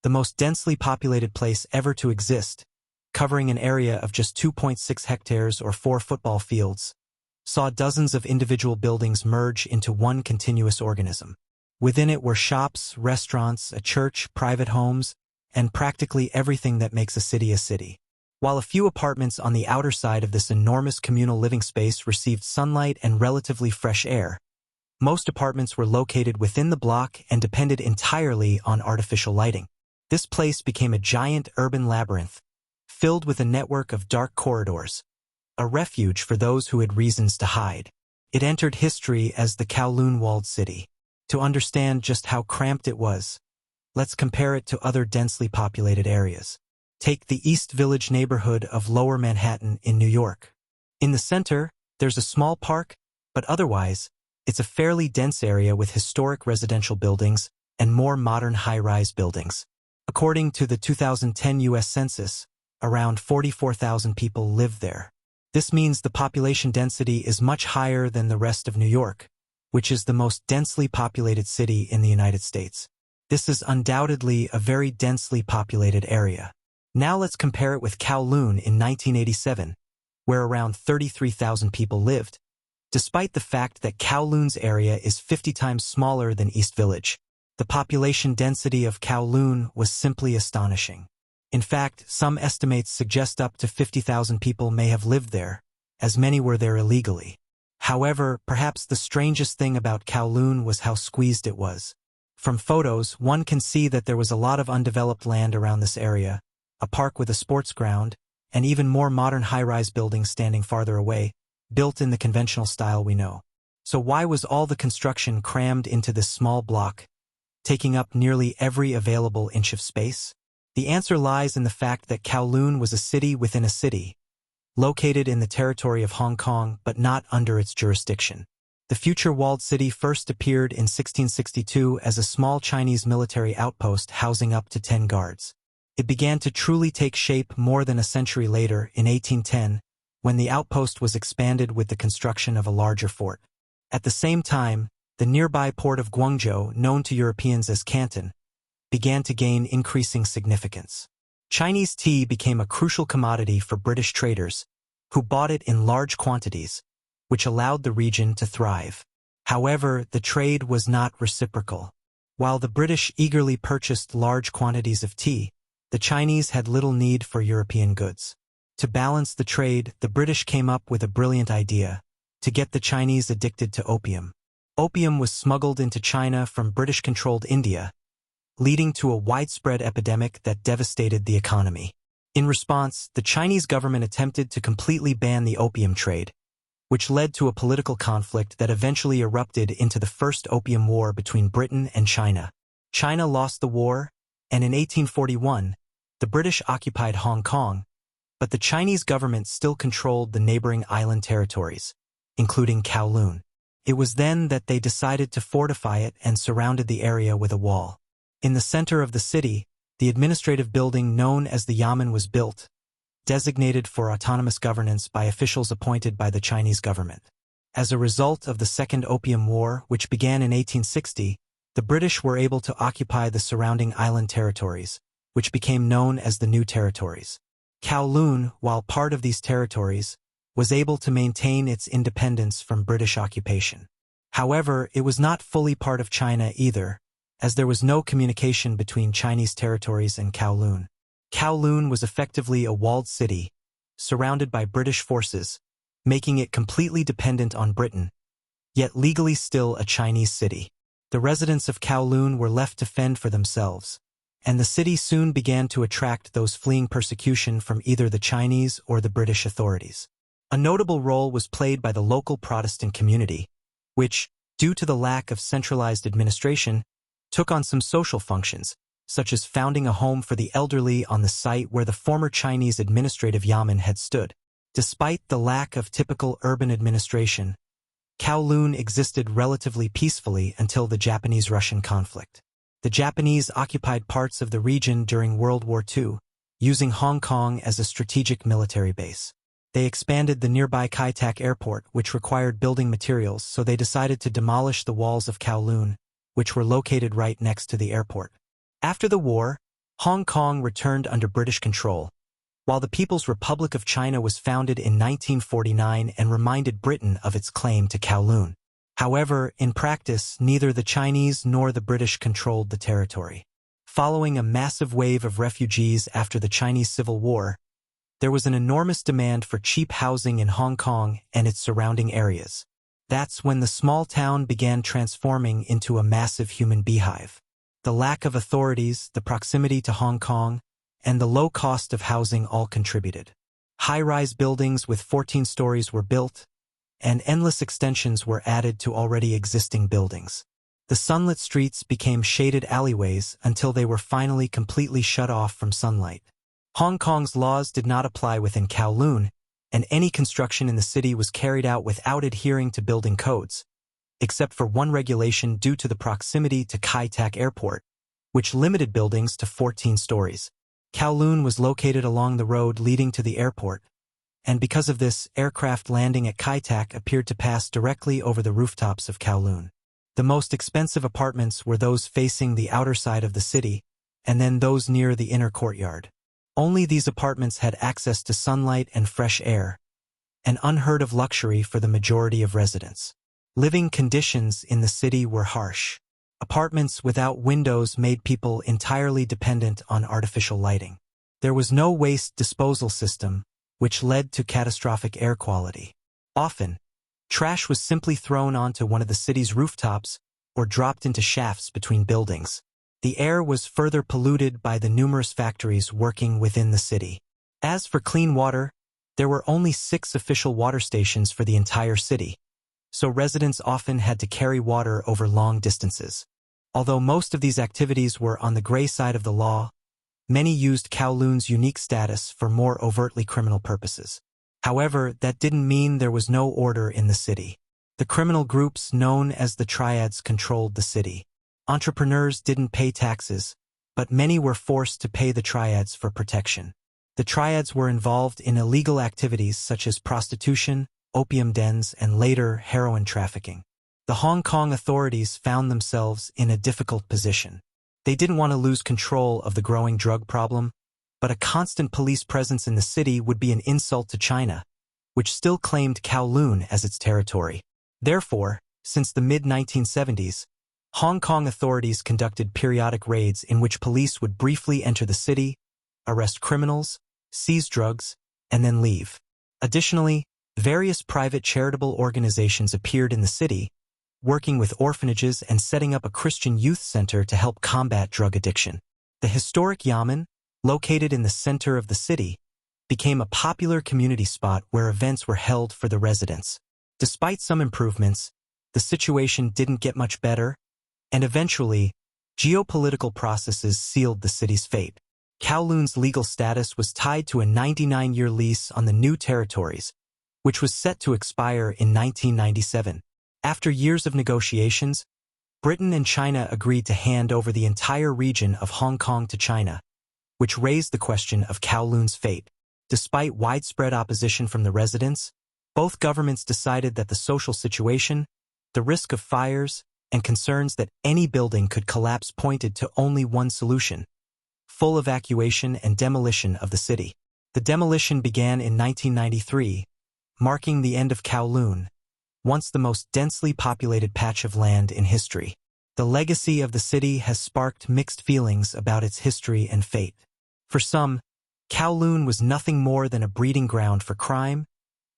the most densely populated place ever to exist, covering an area of just 2.6 hectares or 4 football fields, saw dozens of individual buildings merge into one continuous organism. Within it were shops, restaurants, a church, private homes, and practically everything that makes a city a city. While a few apartments on the outer side of this enormous communal living space received sunlight and relatively fresh air, most apartments were located within the block and depended entirely on artificial lighting. This place became a giant urban labyrinth, filled with a network of dark corridors, a refuge for those who had reasons to hide. It entered history as the Kowloon Walled City. To understand just how cramped it was, let's compare it to other densely populated areas. Take the East Village neighborhood of Lower Manhattan in New York. In the center, there's a small park, but otherwise, it's a fairly dense area with historic residential buildings and more modern high-rise buildings. According to the 2010 U.S. Census, around 44,000 people live there. This means the population density is much higher than the rest of New York, which is the most densely populated city in the United States. This is undoubtedly a very densely populated area. Now let's compare it with Kowloon in 1987, where around 33,000 people lived, despite the fact that Kowloon's area is 50 times smaller than East Village. The population density of Kowloon was simply astonishing. In fact, some estimates suggest up to 50,000 people may have lived there, as many were there illegally. However, perhaps the strangest thing about Kowloon was how squeezed it was. From photos, one can see that there was a lot of undeveloped land around this area, a park with a sports ground, and even more modern high-rise buildings standing farther away, built in the conventional style we know. So why was all the construction crammed into this small block, taking up nearly every available inch of space? The answer lies in the fact that Kowloon was a city within a city, located in the territory of Hong Kong but not under its jurisdiction. The future walled city first appeared in 1662 as a small Chinese military outpost housing up to 10 guards. It began to truly take shape more than a century later, in 1810, when the outpost was expanded with the construction of a larger fort. At the same time, the nearby port of Guangzhou, known to Europeans as Canton, began to gain increasing significance. Chinese tea became a crucial commodity for British traders, who bought it in large quantities, which allowed the region to thrive. However, the trade was not reciprocal. While the British eagerly purchased large quantities of tea, the Chinese had little need for European goods. To balance the trade, the British came up with a brilliant idea: to get the Chinese addicted to opium. Opium was smuggled into China from British-controlled India, leading to a widespread epidemic that devastated the economy. In response, the Chinese government attempted to completely ban the opium trade, which led to a political conflict that eventually erupted into the First Opium War between Britain and China. China lost the war, and in 1841, the British occupied Hong Kong, but the Chinese government still controlled the neighboring island territories, including Kowloon. It was then that they decided to fortify it and surrounded the area with a wall. In the center of the city, the administrative building known as the Yamen was built, designated for autonomous governance by officials appointed by the Chinese government. As a result of the Second Opium War, which began in 1860, the British were able to occupy the surrounding island territories, which became known as the New Territories. Kowloon, while part of these territories, was able to maintain its independence from British occupation. However, it was not fully part of China either, as there was no communication between Chinese territories and Kowloon. Kowloon was effectively a walled city, surrounded by British forces, making it completely dependent on Britain, yet legally still a Chinese city. The residents of Kowloon were left to fend for themselves, and the city soon began to attract those fleeing persecution from either the Chinese or the British authorities. A notable role was played by the local Protestant community, which, due to the lack of centralized administration, took on some social functions, such as founding a home for the elderly on the site where the former Chinese administrative yamen had stood. Despite the lack of typical urban administration, Kowloon existed relatively peacefully until the Japanese-Russian conflict. The Japanese occupied parts of the region during World War II, using Hong Kong as a strategic military base. They expanded the nearby Kai Tak Airport, which required building materials, so they decided to demolish the walls of Kowloon, which were located right next to the airport. After the war, Hong Kong returned under British control, while the People's Republic of China was founded in 1949 and reminded Britain of its claim to Kowloon. However, in practice, neither the Chinese nor the British controlled the territory. Following a massive wave of refugees after the Chinese Civil War, there was an enormous demand for cheap housing in Hong Kong and its surrounding areas. That's when the small town began transforming into a massive human beehive. The lack of authorities, the proximity to Hong Kong, and the low cost of housing all contributed. High-rise buildings with 14 stories were built, and endless extensions were added to already existing buildings. The sunlit streets became shaded alleyways until they were finally completely shut off from sunlight. Hong Kong's laws did not apply within Kowloon, and any construction in the city was carried out without adhering to building codes, except for one regulation due to the proximity to Kai Tak Airport, which limited buildings to 14 stories. Kowloon was located along the road leading to the airport, and because of this, aircraft landing at Kai Tak appeared to pass directly over the rooftops of Kowloon. The most expensive apartments were those facing the outer side of the city, and then those near the inner courtyard. Only these apartments had access to sunlight and fresh air, an unheard of luxury for the majority of residents. Living conditions in the city were harsh. Apartments without windows made people entirely dependent on artificial lighting. There was no waste disposal system, which led to catastrophic air quality. Often, trash was simply thrown onto one of the city's rooftops or dropped into shafts between buildings. The air was further polluted by the numerous factories working within the city. As for clean water, there were only 6 official water stations for the entire city, so residents often had to carry water over long distances. Although most of these activities were on the gray side of the law, many used Kowloon's unique status for more overtly criminal purposes. However, that didn't mean there was no order in the city. The criminal groups known as the Triads controlled the city. Entrepreneurs didn't pay taxes, but many were forced to pay the Triads for protection. The Triads were involved in illegal activities such as prostitution, opium dens, and later heroin trafficking. The Hong Kong authorities found themselves in a difficult position. They didn't want to lose control of the growing drug problem, but a constant police presence in the city would be an insult to China, which still claimed Kowloon as its territory. Therefore, since the mid-1970s, Hong Kong authorities conducted periodic raids in which police would briefly enter the city, arrest criminals, seize drugs, and then leave. Additionally, various private charitable organizations appeared in the city, working with orphanages and setting up a Christian youth center to help combat drug addiction. The historic Yamen, located in the center of the city, became a popular community spot where events were held for the residents. Despite some improvements, the situation didn't get much better, and eventually, geopolitical processes sealed the city's fate. Kowloon's legal status was tied to a 99-year lease on the new territories, which was set to expire in 1997. After years of negotiations, Britain and China agreed to hand over the entire region of Hong Kong to China, which raised the question of Kowloon's fate. Despite widespread opposition from the residents, both governments decided that the social situation, the risk of fires, and concerns that any building could collapse pointed to only one solution: full evacuation and demolition of the city. The demolition began in 1993, marking the end of Kowloon, once the most densely populated patch of land in history. The legacy of the city has sparked mixed feelings about its history and fate. For some, Kowloon was nothing more than a breeding ground for crime,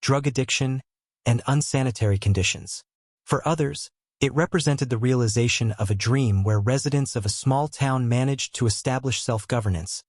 drug addiction, and unsanitary conditions. For others, it represented the realization of a dream where residents of a small town managed to establish self-governance,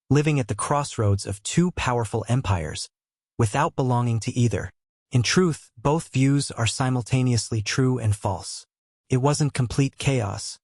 living at the crossroads of 2 powerful empires, without belonging to either. In truth, both views are simultaneously true and false. It wasn't complete chaos,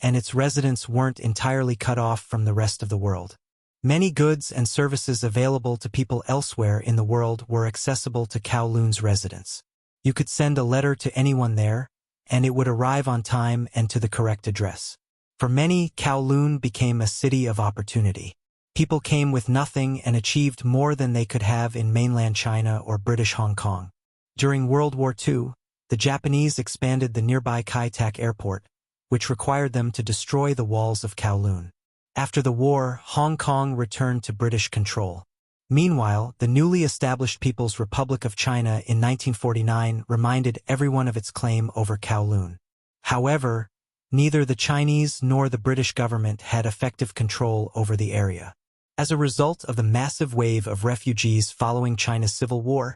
and its residents weren't entirely cut off from the rest of the world. Many goods and services available to people elsewhere in the world were accessible to Kowloon's residents. You could send a letter to anyone there, and it would arrive on time and to the correct address. For many, Kowloon became a city of opportunity. People came with nothing and achieved more than they could have in mainland China or British Hong Kong. During World War II, the Japanese expanded the nearby Kai Tak Airport, which required them to destroy the walls of Kowloon. After the war, Hong Kong returned to British control. Meanwhile, the newly established People's Republic of China in 1949 reminded everyone of its claim over Kowloon. However, neither the Chinese nor the British government had effective control over the area. As a result of the massive wave of refugees following China's civil war,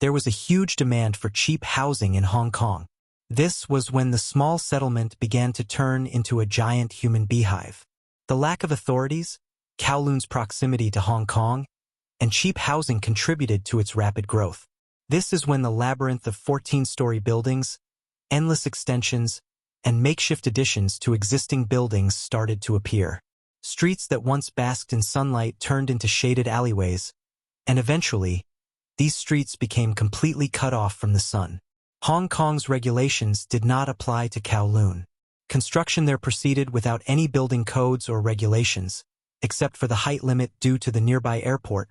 there was a huge demand for cheap housing in Hong Kong. This was when the small settlement began to turn into a giant human beehive. The lack of authorities, Kowloon's proximity to Hong Kong, and cheap housing contributed to its rapid growth. This is when the labyrinth of 14-story buildings, endless extensions, and makeshift additions to existing buildings started to appear. Streets that once basked in sunlight turned into shaded alleyways, and eventually, these streets became completely cut off from the sun. Hong Kong's regulations did not apply to Kowloon. Construction there proceeded without any building codes or regulations, except for the height limit due to the nearby airport.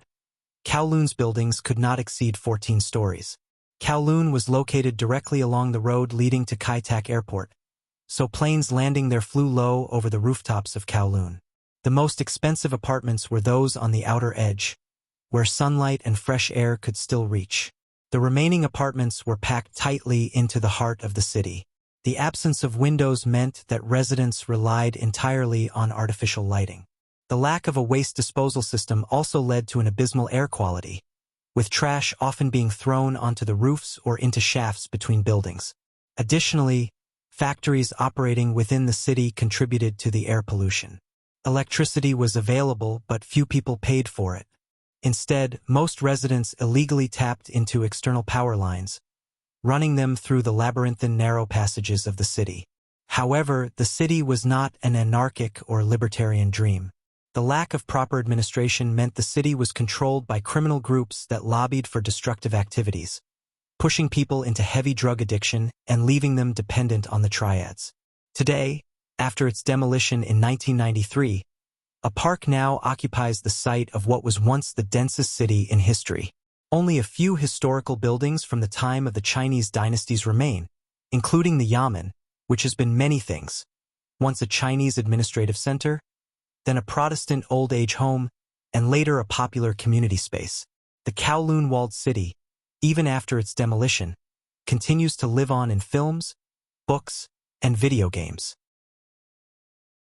Kowloon's buildings could not exceed 14 stories. Kowloon was located directly along the road leading to Kai Tak Airport, so planes landing there flew low over the rooftops of Kowloon. The most expensive apartments were those on the outer edge, where sunlight and fresh air could still reach. The remaining apartments were packed tightly into the heart of the city. The absence of windows meant that residents relied entirely on artificial lighting. The lack of a waste disposal system also led to an abysmal air quality, with trash often being thrown onto the roofs or into shafts between buildings. Additionally, factories operating within the city contributed to the air pollution. Electricity was available, but few people paid for it. Instead, most residents illegally tapped into external power lines, running them through the labyrinthine narrow passages of the city. However, the city was not an anarchic or libertarian dream. The lack of proper administration meant the city was controlled by criminal groups that lobbied for destructive activities, pushing people into heavy drug addiction and leaving them dependent on the triads. Today, after its demolition in 1993, a park now occupies the site of what was once the densest city in history. Only a few historical buildings from the time of the Chinese dynasties remain, including the Yamen, which has been many things. Once a Chinese administrative center, then a Protestant old-age home, and later a popular community space. The Kowloon walled city, even after its demolition, continues to live on in films, books, and video games.